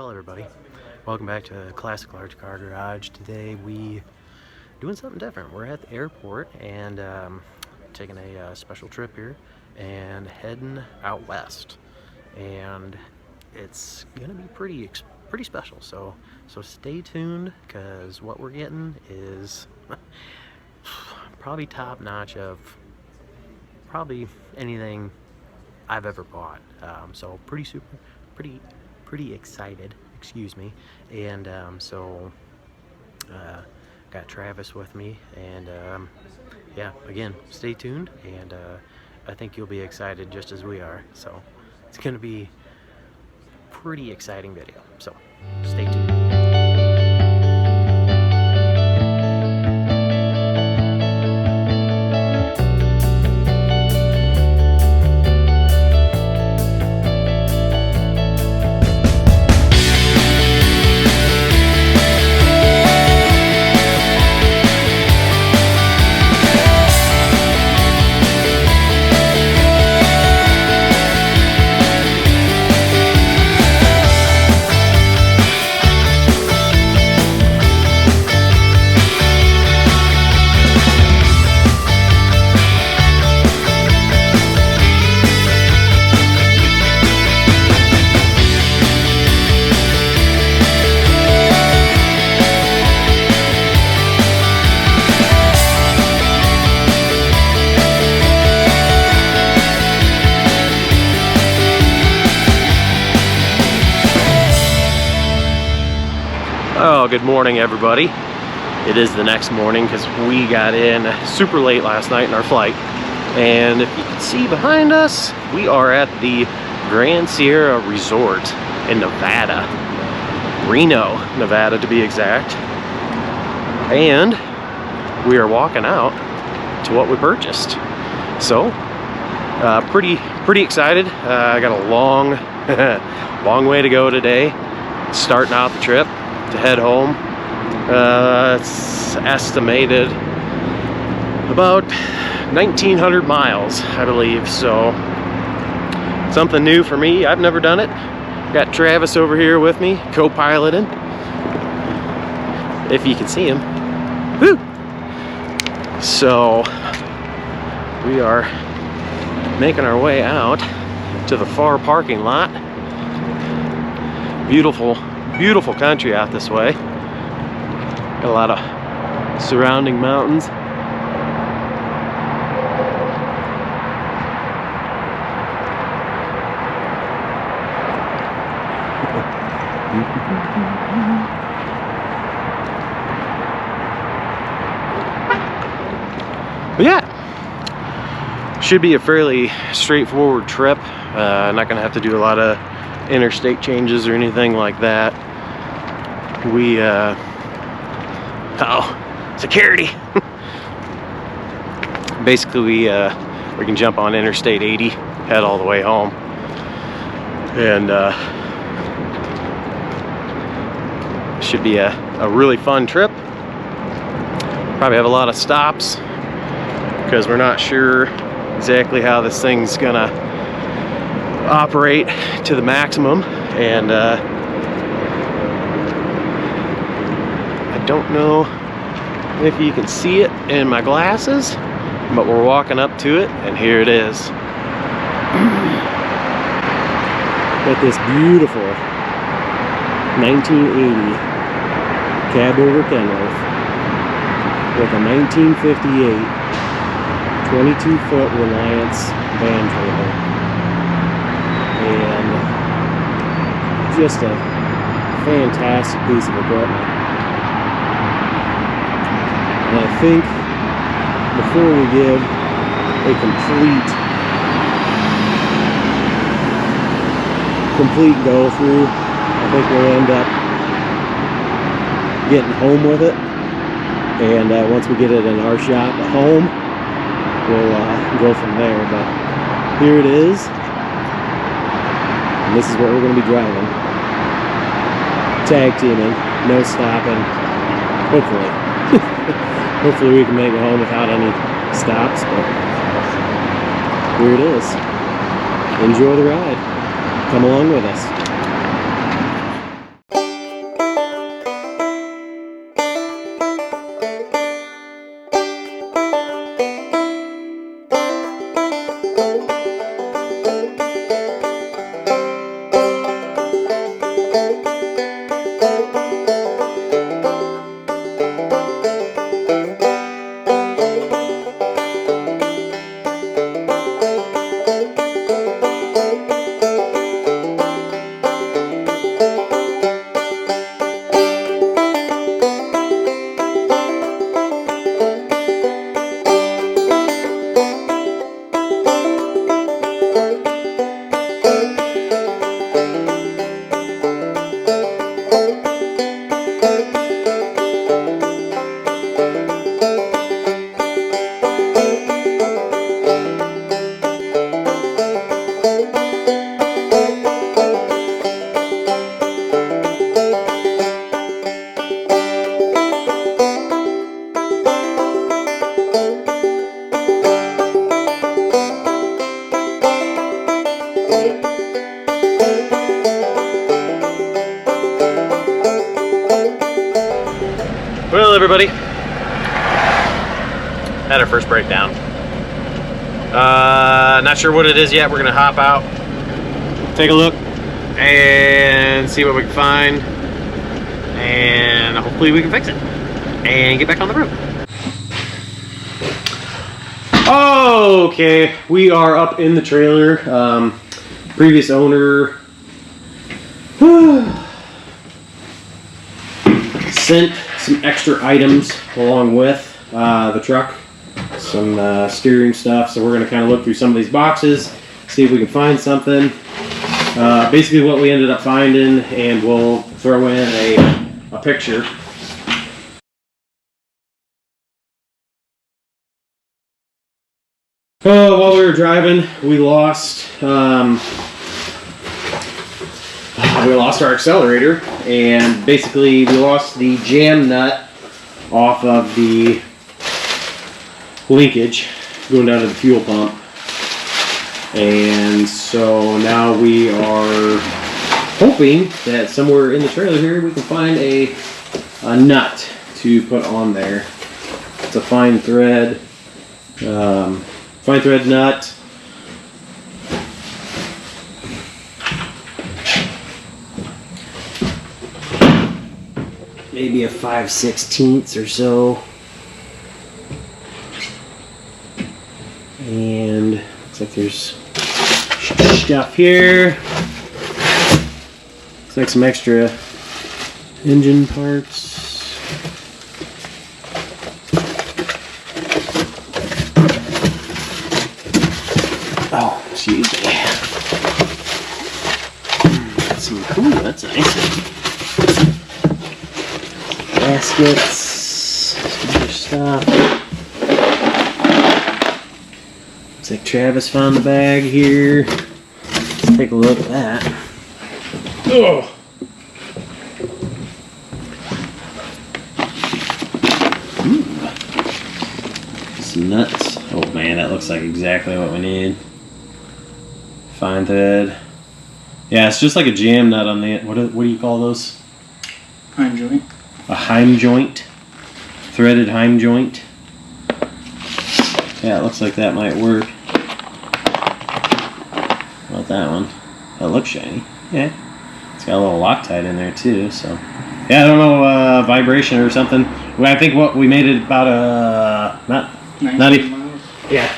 Well, everybody, welcome back to Classic Large Car Garage. Today we doing something different. We're at the airport and taking a special trip here and heading out west, and it's gonna be pretty special. So stay tuned, because what we're getting is probably top notch of probably anything I've ever bought. So pretty excited, excuse me. And got Travis with me, and yeah, again, stay tuned, and I think you'll be excited just as we are. So it's gonna be a pretty exciting video, so stay tuned. Oh, good morning, everybody. It is the next morning because we got in super late last night in our flight. And if you can see behind us, we are at the Grand Sierra Resort in Nevada. Reno, Nevada to be exact. And we are walking out to what we purchased. So, pretty excited. I got a long way to go today. Starting out the trip to head home. It's estimated about 1,900 miles, I believe. So something new for me. I've never done it. Got Travis over here with me, co-piloting. If you can see him. Woo! So we are making our way out to the far parking lot. Beautiful country out this way. Got a lot of surrounding mountains. But yeah, should be a fairly straightforward trip. Not gonna have to do a lot of interstate changes or anything like that. We security. Basically we can jump on Interstate 80, head all the way home, and should be a really fun trip. Probably have a lot of stops because we're not sure exactly how this thing's gonna operate to the maximum, and I don't know if you can see it in my glasses, but we're walking up to it, and here it is. Got this beautiful 1980 Cabover Kenworth with a 1958 22-foot Reliance van trailer, and just a fantastic piece of equipment. And I think before we give a complete go through, I think we'll end up getting home with it. And once we get it in our shop at home, we'll go from there. But here it is, and this is what we're going to be driving. Tag teaming, no stopping, hopefully. Hopefully we can make it home without any stops, but here it is. Enjoy the ride. Come along with us. Well, everybody, had our first breakdown. Not sure what it is yet. We're gonna hop out, take a look, and see what we can find, and hopefully we can fix it and get back on the road. Okay, we are up in the trailer. Previous owner sent some extra items along with the truck, some steering stuff, so we're going to kind of look through some of these boxes, see if we can find something. Basically what we ended up finding, and we'll throw in a picture. While we were driving, we lost our accelerator, and basically we lost the jam nut off of the linkage going down to the fuel pump, and so now we are hoping that somewhere in the trailer here we can find a nut to put on there. It's a fine thread nut. Maybe a 5/16 or so. And looks like there's stuff here. Looks like some extra engine parts. Oh, excuse me. That's some cool, that's nice. Gaskets, some other stuff. Looks like Travis found the bag here. Let's take a look at that. Oh. Some nuts. Oh man, that looks like exactly what we need. Fine thread. Yeah, it's just like a jam nut on the, what do you call those? Heim joint. A heim joint. Threaded heim joint. Yeah, it looks like that might work. How about that one? That looks shiny. Yeah. It's got a little Loctite in there too, so. Yeah, I don't know, vibration or something. Well, I think what we made it about not even miles. Yeah.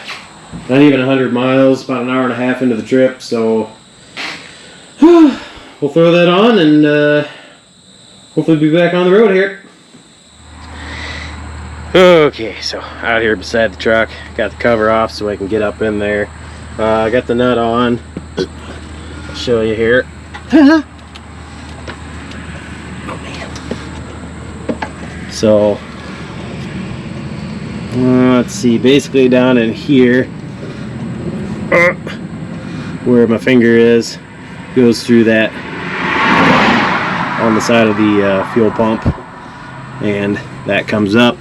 Not even 100 miles, about an hour and a half into the trip, so we'll throw that on and hopefully be back on the road here. Okay, so out here beside the truck, got the cover off so I can get up in there. I got the nut on. I'll show you here. Oh man. So let's see, basically down in here where my finger is goes through that on the side of the fuel pump, and that comes up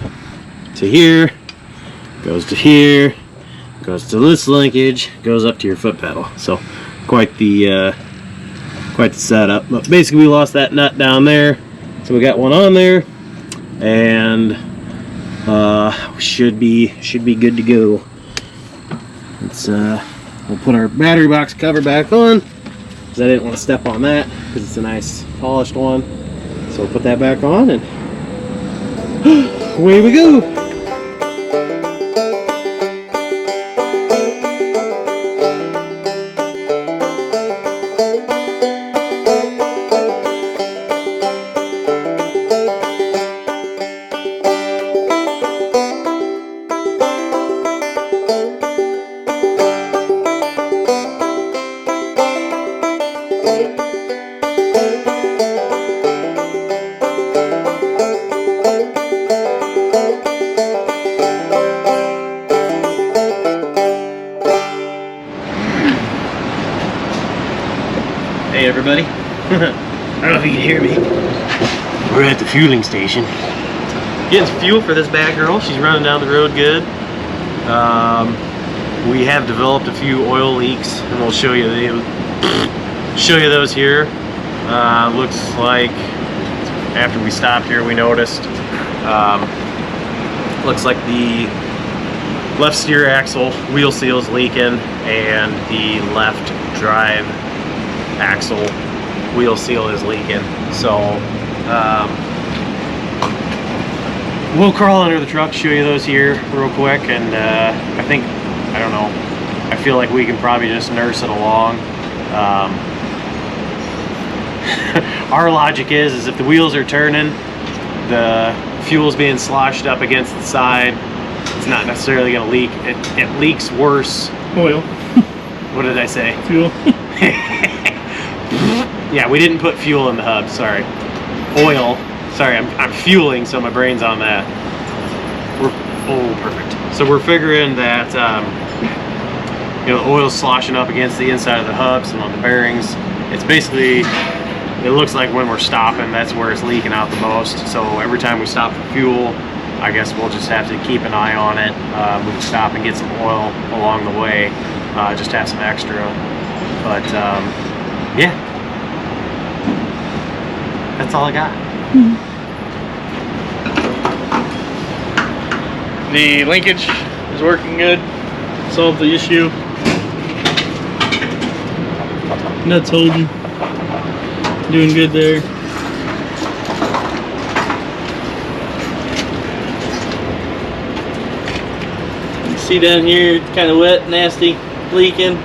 to here, goes to here, goes to this linkage, goes up to your foot pedal. So quite the setup. But basically we lost that nut down there, so we got one on there, and should be good to go. Let's we'll put our battery box cover back on, because I didn't want to step on that because it's a nice polished one. So we'll put that back on and away we go. Hey everybody, I don't know if you can hear me. We're at the fueling station. Getting some fuel for this bad girl. She's running down the road good. We have developed a few oil leaks, and we'll show you those here. Looks like after we stopped here we noticed Looks like the left steer axle wheel seal is leaking, and the left drive axle wheel seal is leaking. So we'll crawl under the truck, show you those here real quick, and I don't know, I feel like we can probably just nurse it along. Our logic is if the wheels are turning, the fuel's being sloshed up against the side, it's not necessarily going to leak. It leaks worse. Oil. What did I say? Fuel. Yeah, we didn't put fuel in the hub, sorry. Oil. Sorry, I'm fueling, so my brain's on that. Perfect. So we're figuring that you know, the oil's sloshing up against the inside of the hubs and on the bearings. It's basically, it looks like when we're stopping, that's where it's leaking out the most. So every time we stop for fuel, I guess we'll just have to keep an eye on it. We can stop and get some oil along the way, just have some extra. But yeah, that's all I got. The linkage is working good. Solved the issue. Nuts holding. Doing good there. You see down here, it's kind of wet, nasty, leaking.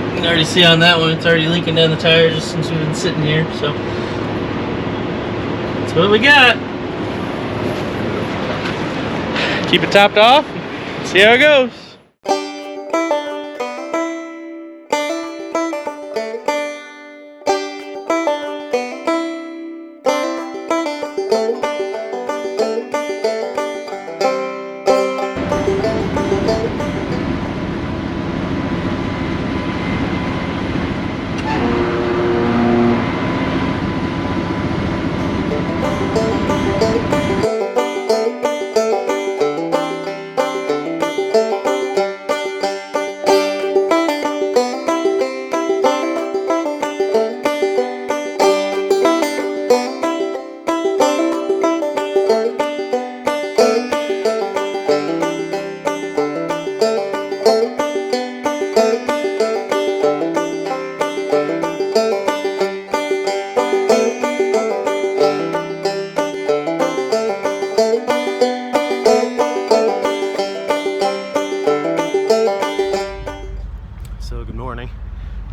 You can already see on that one, it's already leaking down the tire just since we've been sitting here, so that's what we got. Keep it topped off, see how it goes.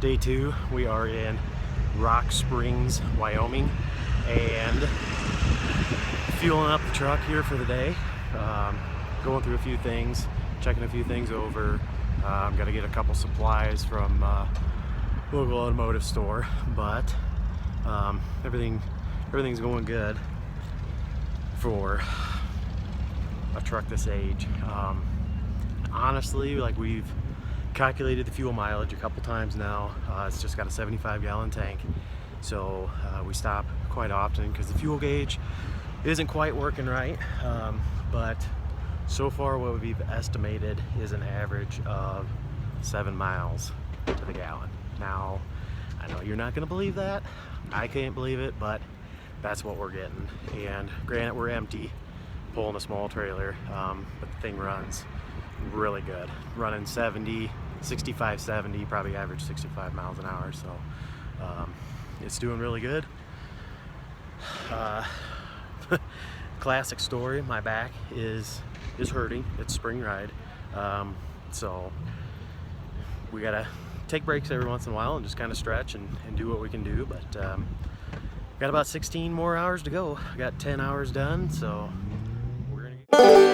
Day 2, we are in Rock Springs, Wyoming, and fueling up the truck here for the day. Going through a few things, checking a few things over. Got to get a couple supplies from local automotive store, but everything's going good for a truck this age. Honestly, like, we've calculated the fuel mileage a couple times now. It's just got a 75-gallon tank, so we stop quite often because the fuel gauge isn't quite working right, but so far what we've estimated is an average of 7 miles to the gallon. Now, I know you're not going to believe that, I can't believe it, but that's what we're getting. And granted, we're empty, pulling a small trailer, but the thing runs really good, running 65, 70, probably average 65 miles an hour, so it's doing really good. Classic story, my back is hurting. It's spring ride, so we gotta take breaks every once in a while and just kind of stretch and do what we can do, but got about 16 more hours to go. I got 10 hours done, so we're gonna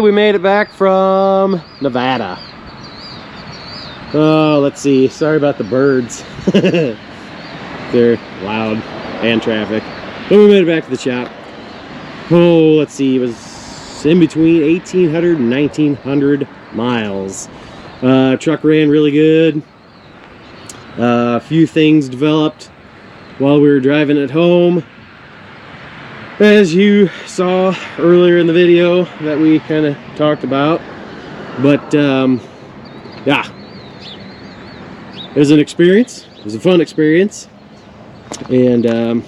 everybody. We made it back from Nevada. Oh, let's see. Sorry about the birds. They're loud and traffic. But we made it back to the shop. Oh, let's see. It was in between 1,800 and 1,900 miles. Truck ran really good. A few things developed while we were driving it home, as you saw earlier in the video that we kind of talked about. But yeah, it was an experience. It was a fun experience, and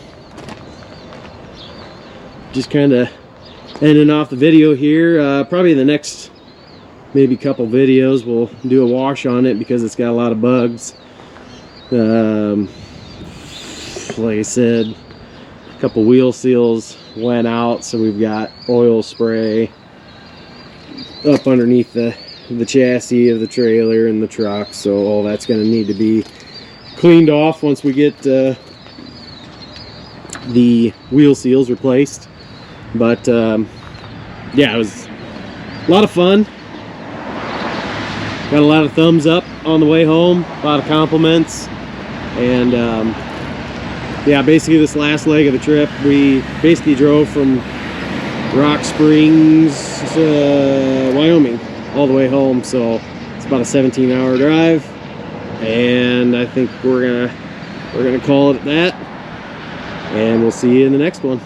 just kind of ending off the video here. Probably the next maybe couple videos we'll do a wash on it because it's got a lot of bugs. Like I said, a couple wheel seals went out, so we've got oil spray up underneath the chassis of the trailer and the truck, so all that's going to need to be cleaned off once we get the wheel seals replaced. But yeah, it was a lot of fun. Got a lot of thumbs up on the way home, a lot of compliments, and yeah, basically this last leg of the trip, we basically drove from Rock Springs, Wyoming, all the way home. So it's about a 17-hour drive, and I think we're gonna call it at that, and we'll see you in the next one.